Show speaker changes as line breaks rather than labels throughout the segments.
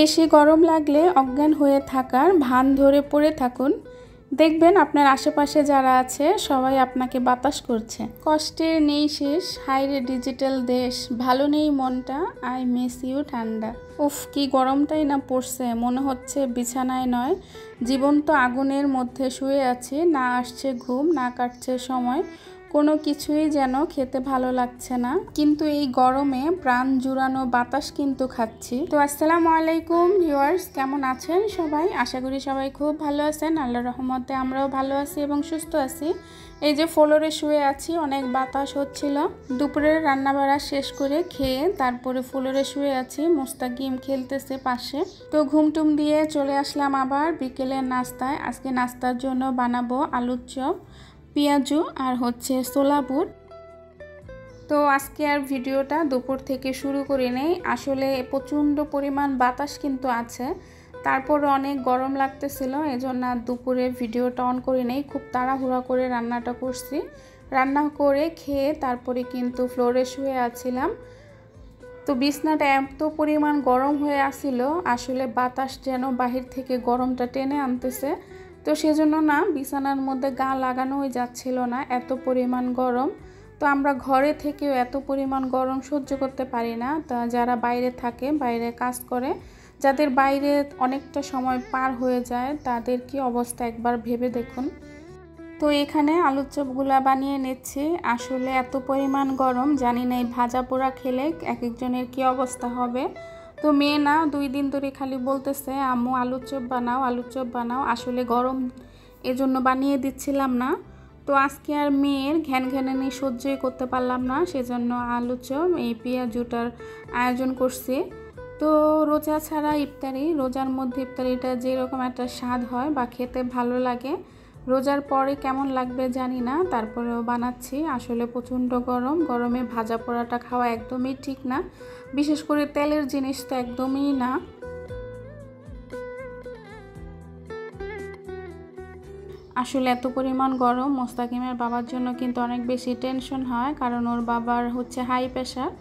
বেশি গরম লাগলে অজ্ঞান হয়ে থাকার ভান ধরে পড়ে থাকুন, দেখবেন আপনার আশেপাশে যারা আছে সবাই আপনাকে বাতাস করছে। কষ্টের নেই শেষ, হাইরে ডিজিটাল দেশ, ভালো নেই মনটা, আই মিস ইউ ঠান্ডা। উফ, কি গরমটাই না পড়ছে, মনে হচ্ছে বিছানায় নয় জীবন্ত আগুনের মধ্যে শুয়ে আছি। না আসছে ঘুম, না কাটছে সময়, কোনো কিছুই যেন খেতে ভালো লাগছে না, কিন্তু এই গরমে প্রাণ জুড়ানো বাতাস কিন্তু খাচ্ছি। তো আসসালামু আলাইকুম ভিউয়ার্স, কেমন আছেন সবাই? আশা করি সবাই খুব ভালো আছেন। আল্লাহর রহমতে আমরাও ভালো আছি এবং সুস্থ আছি। এই যে ফ্লোরে শুয়ে আছি, অনেক বাতাস হচ্ছিল। দুপুরের রান্নাবাড়া শেষ করে খেয়ে তারপরে ফ্লোরে শুয়ে আছি, মুস্তাকিম খেলতেছে পাশে। তো ঘুমটুম দিয়ে চলে আসলাম আবার বিকেলের নাস্তায়। আজকে নাস্তার জন্য বানাবো আলুর চপ, পেঁয়াজু আর হচ্ছে ছোলা বুট। তো আজকে আর ভিডিওটা দুপুর থেকে শুরু করে নেই, আসলে প্রচণ্ড পরিমাণ বাতাস কিন্তু আছে, তারপর অনেক গরম লাগতেছিল, এজন্য দুপুরে ভিডিওটা অন করে নেই। খুব তাড়াহুড়া করে রান্নাটা করছি, রান্না করে খেয়ে তারপরে কিন্তু ফ্লোরে শুয়ে আছিলাম। তো বিছনাটা এত পরিমাণ গরম হয়ে আসছিল, আসলে বাতাস যেন বাহির থেকে গরমটা টেনে আনতেছে। তো সেজন্য না বিছানার মধ্যে গা লাগানোই যাচ্ছিল না, এত পরিমাণ গরম। তো আমরা ঘরে থেকেও এত পরিমাণ গরম সহ্য করতে পারি না। তা যারা বাইরে থাকে, বাইরে কাজ করে, যাদের বাইরে অনেকটা সময় পার হয়ে যায়, তাদের কি অবস্থা একবার ভেবে দেখুন। তো এখানে আলুর চপগুলা বানিয়ে নিচ্ছি। আসলে এত পরিমাণ গরম, জানি না এই ভাজা পোড়া খেলে এক একজনের কি অবস্থা হবে। তো মেয়ে না 2 দিন ধরে খালি বলতেছে আম্মু আলুর চপ বানাও, আলুর চপ বানাও। আসলে গরম এজন্য বানিয়ে দিচ্ছিলাম না। তো আজকে আর মেয়ের ঘ্যানঘ্যানানি সহ্যই করতে পারলাম না, সেজন্য আলুর চপ এই পেঁয়াজুটার আয়োজন করছি। তো রোজা ছাড়া ইফতারি, রোজার মধ্যে ইফতারিটা যেরকম একটা স্বাদ হয় বা খেতে ভালো লাগে, রোজার পরে কেমন লাগবে জানি না, তারপরেও বানাচ্ছি। আসলে প্রচণ্ড গরম, গরমে ভাজা পোড়াটা খাওয়া একদমই ঠিক না, বিশেষ করে তেলের জিনিস তো একদমই না। আসলে এত পরিমাণ গরম, মোস্তাকিমের বাবার জন্য কিন্তু অনেক বেশি টেনশন হয়, কারণ ওর বাবার হচ্ছে হাই প্রেশার।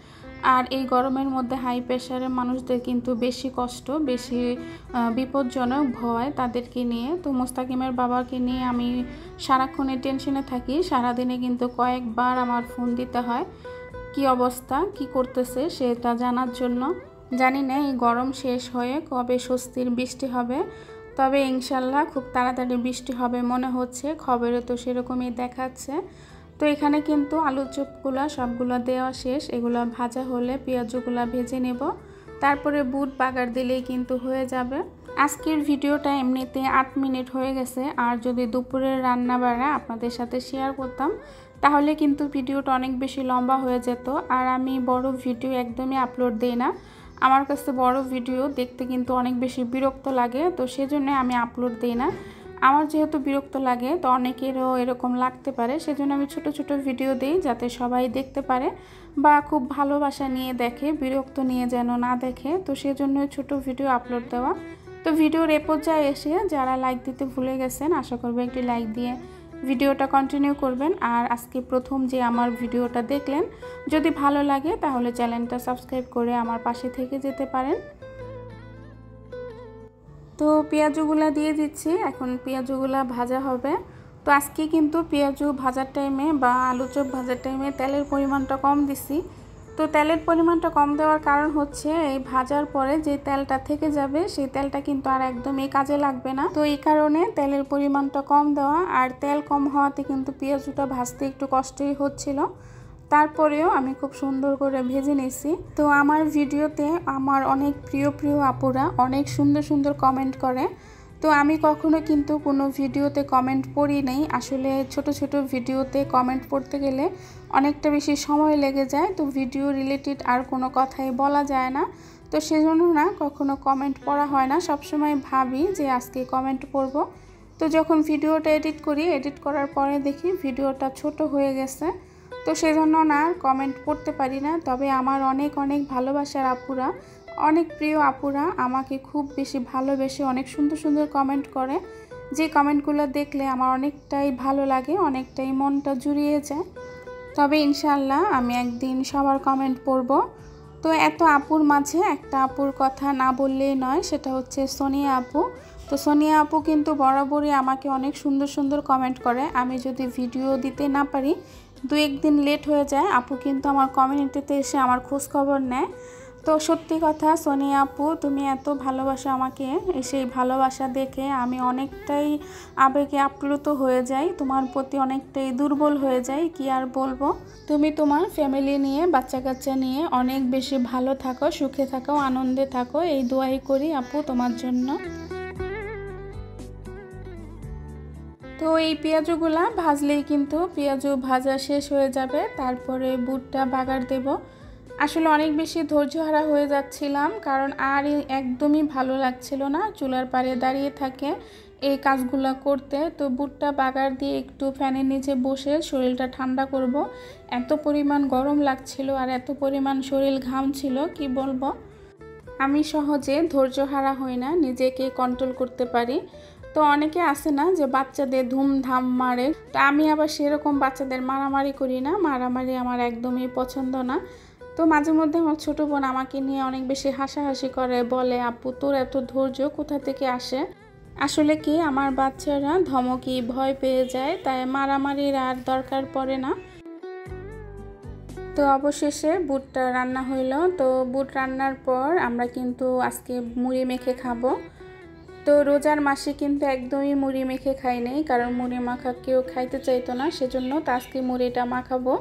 আর এই গরমের মধ্যে হাই প্রেশারের মানুষদের কিন্তু বেশি কষ্ট, বেশি বিপজ্জনক ভয় তাদেরকে নিয়ে। তো মোস্তাকিমের বাবাকে নিয়ে আমি সারাক্ষণে টেনশনে থাকি, সারাদিনে কিন্তু কয়েকবার আমার ফোন দিতে হয় কি অবস্থা, কি করতেছে সেটা জানার জন্য। জানি না এই গরম শেষ হয়ে কবে স্বস্তির বৃষ্টি হবে, তবে ইনশাল্লাহ খুব তাড়াতাড়ি বৃষ্টি হবে মনে হচ্ছে, খবরে তো সেরকমই দেখাচ্ছে। তো এখানে কিন্তু আলুর চপগুলো সবগুলো দেওয়া শেষ, এগুলো ভাজা হলে পেঁয়াজগুলো ভেজে নেব, তারপরে বুট বাগার দিলেই কিন্তু হয়ে যাবে। আজকের ভিডিওটা এমনিতে 8 মিনিট হয়ে গেছে, আর যদি দুপুরের রান্না বাড়া আপনাদের সাথে শেয়ার করতাম তাহলে কিন্তু ভিডিওটা অনেক বেশি লম্বা হয়ে যেত। আর আমি বড় ভিডিও একদমই আপলোড দিই না, আমার কাছে বড় ভিডিও দেখতে কিন্তু অনেক বেশি বিরক্ত লাগে, তো সেজন্য আমি আপলোড দিই না। আমার যেহেতু বিরক্ত লাগে, তো অনেকেরও এরকম লাগতে পারে, সেজন্য আমি ছোট ছোট ভিডিও দিই যাতে সবাই দেখতে পারে বা খুব ভালোবাসা নিয়ে দেখে, বিরক্ত নিয়ে যেন না দেখে। তো সেজন্য ছোট ভিডিও আপলোড দেওয়া। তো ভিডিওর এ পর্যায়ে এসে যারা লাইক দিতে ভুলে গেছেন, আশা করব একটি লাইক দিয়ে ভিডিওটা কন্টিনিউ করবেন। আর আজকে প্রথম যে আমার ভিডিওটা দেখলেন, যদি ভালো লাগে তাহলে চ্যানেলটা সাবস্ক্রাইব করে আমার পাশে থেকে যেতে পারেন। তো পেঁয়াজগুলা দিয়ে দিচ্ছি, এখন পেঁয়াজগুলা ভাজা হবে। তো আজকে কিন্তু পেঁয়াজু ভাজার টাইমে বা আলু চপ ভাজার টাইমে তেলের পরিমাণটা কম দিছি। তো তেলের পরিমাণটা কম দেওয়ার কারণ হচ্ছে এই ভাজার পরে যে তেলটা থেকে যাবে সেই তেলটা কিন্তু আর একদমই কাজে লাগবে না, তো এই কারণে তেলের পরিমাণটা কম দেওয়া। আর তেল কম হওয়াতে কিন্তু পেঁয়াজুটা ভাজতে একটু কষ্টই হচ্ছিল, তারপরেও আমি খুব সুন্দর করে ভেজে নিয়েছি। তো আমার ভিডিওতে আমার অনেক প্রিয় প্রিয় আপুরা অনেক সুন্দর সুন্দর কমেন্ট করে, তো আমি কখনো কিন্তু কোনো ভিডিওতে কমেন্ট পড়ি নাই। আসলে ছোট ছোট ভিডিওতে কমেন্ট পড়তে গেলে অনেকটা বেশি সময় লেগে যায়, তো ভিডিও রিলেটেড আর কোনো কথাই বলা যায় না, তো সেজন্য না কখনো কমেন্ট পড়া হয় না। সবসময় ভাবি যে আজকে কমেন্ট পড়ব, তো যখন ভিডিওটা এডিট করি, এডিট করার পরে দেখি ভিডিওটা ছোট হয়ে গেছে, তো সেজন্য না আর কমেন্ট পড়তে পারি না। তবে আমার অনেক অনেক ভালোবাসার আপুরা, অনেক প্রিয় আপুরা আমাকে খুব বেশি ভালোবেসে অনেক সুন্দর সুন্দর কমেন্ট করে, যে কমেন্টগুলো দেখলে আমার অনেকটাই ভালো লাগে, অনেকটাই মনটা জুড়িয়ে যায়। তবে ইনশাআল্লাহ আমি একদিন সবার কমেন্ট পড়ব। তো এত আপুর মাঝে একটা আপুর কথা না বললেই নয়, সেটা হচ্ছে সোনিয়া আপু। তো সোনিয়া আপু কিন্তু বরাবরই আমাকে অনেক সুন্দর সুন্দর কমেন্ট করে। আমি যদি ভিডিও দিতে না পারি, 2-1 দিন লেট হয়ে যায়, আপু কিন্তু আমার কমিউনিটিতে এসে আমার খোঁজ খবর নেয়। তো সত্যি কথা সোনিয়া আপু, তুমি এত ভালোবাসো আমাকে, সেই ভালোবাসা দেখে আমি অনেকটাই আবেগে আপ্লুত হয়ে যাই, তোমার প্রতি অনেকটাই দুর্বল হয়ে যাই, কি আর বলবো। তুমি তোমার ফ্যামিলি নিয়ে, বাচ্চা কাচ্চা নিয়ে অনেক বেশি ভালো থাকো, সুখে থাকো, আনন্দে থাকো, এই দোয়াই করি আপু তোমার জন্য। তো এই পেঁয়াজগুলা ভাজলেই কিন্তু পেঁয়াজ ভাজা শেষ হয়ে যাবে, তারপরে বুটটা বাগার দেব। আসলে অনেক বেশি ধৈর্যহারা হয়ে যাচ্ছিলাম, কারণ আর একদমই ভালো লাগছিল না চুলার পাড়ে দাঁড়িয়ে থাকে এই কাজগুলো করতে। তো বুটটা বাগার দিয়ে একটু ফ্যানের নিচে বসে শরীরটা ঠান্ডা করব। এত পরিমাণ গরম লাগছিল আর এত পরিমাণ শরীর ঘামছিল, কি বলবো। আমি সহজে ধৈর্যহারা হই না, নিজেকে কন্ট্রোল করতে পারি। তো অনেকে আছে না যে বাচ্চাদের ধুমধাম মারে, তো আমি আবার সেরকম বাচ্চাদের মারামারি করি না, মারামারি আমার একদমই পছন্দ না। তো মাঝে মধ্যে আমার ছোটো বোন আমাকে নিয়ে অনেক বেশি হাসাহাসি করে, বলে আপু তোর এত ধৈর্য কোথা থেকে আসে। আসলে কি আমার বাচ্চারা ধমকি ভয় পেয়ে যায়, তাই মারামারির আর দরকার পড়ে না। তো অবশেষে বুটটা রান্না হইল। তো বুট রান্নার পর আমরা কিন্তু আজকে মুড়ি মেখে খাবো। তো রোজার মাসে কিন্তু একদমই মুড়ি মেখে খাই নাই, কারণ মুড়ি মাখা কেউ খাইতে চাইতো না, সেজন্য তো আজকে মুড়িটা মাখাবো।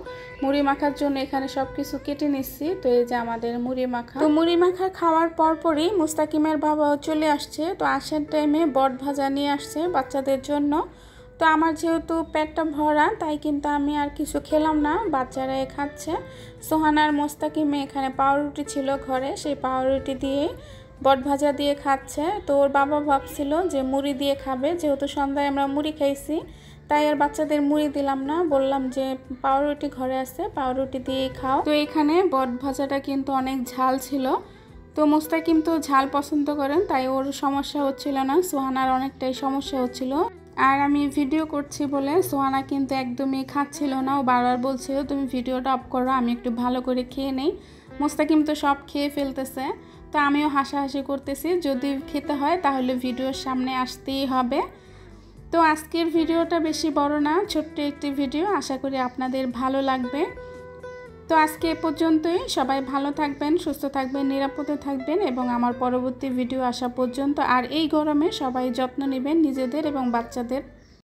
মুড়ি মাখার জন্য এখানে সব কিছু কেটে নিচ্ছি। তো এই যে আমাদের মুড়ি মাখা। তো মুড়ি মাখা খাওয়ার পরপরই মুস্তাকিমের বাবাও চলে আসছে। তো আসার টাইমে বট ভাজা নিয়ে আসছে বাচ্চাদের জন্য। তো আমার যেহেতু পেটটা ভরা, তাই কিন্তু আমি আর কিছু খেলাম না, বাচ্চারাই খাচ্ছে। সোহানার মোস্তাকিমে এখানে পাউরুটি ছিল ঘরে, সেই পাউরুটি দিয়ে বট ভাজা দিয়ে খাচ্ছে। তো ওর বাবা ভাবছিল যে মুড়ি দিয়ে খাবে, যেহেতু সন্ধ্যায় আমরা মুড়ি খাইছি, তাই আর বাচ্চাদের মুড়ি দিলাম না, বললাম যে পাউরুটি ঘরে আছে, পাউরুটি দিয়ে খাও। তো এখানে বট ভাজাটা কিন্তু অনেক ঝাল ছিল। তো মোস্তাকিম তো ঝাল পছন্দ করেন, তাই ওর সমস্যা হচ্ছিল না, সোহানার অনেকটাই সমস্যা হচ্ছিল। আর আমি ভিডিও করছি বলে সোহানা কিন্তু একদমই খাচ্ছিল না, ও বারবার বলছিল তুমি ভিডিওটা অফ করো, আমি একটু ভালো করে খেয়ে নেই। মোস্তাকিম তো সব খেয়ে ফেলতেছে, তো আমিও হাসাহাসি করতেছি, যদি খেতে হয় তাহলে ভিডিওর সামনে আসতেই হবে। তো আজকের ভিডিওটা বেশি বড় না, ছোট্ট একটি ভিডিও, আশা করি আপনাদের ভালো লাগবে। তো আজকে এ পর্যন্তই, সবাই ভালো থাকবেন, সুস্থ থাকবেন, নিরাপদে থাকবেন এবং আমার পরবর্তী ভিডিও আসা পর্যন্ত। আর এই গরমে সবাই যত্ন নেবেন নিজেদের এবং বাচ্চাদের।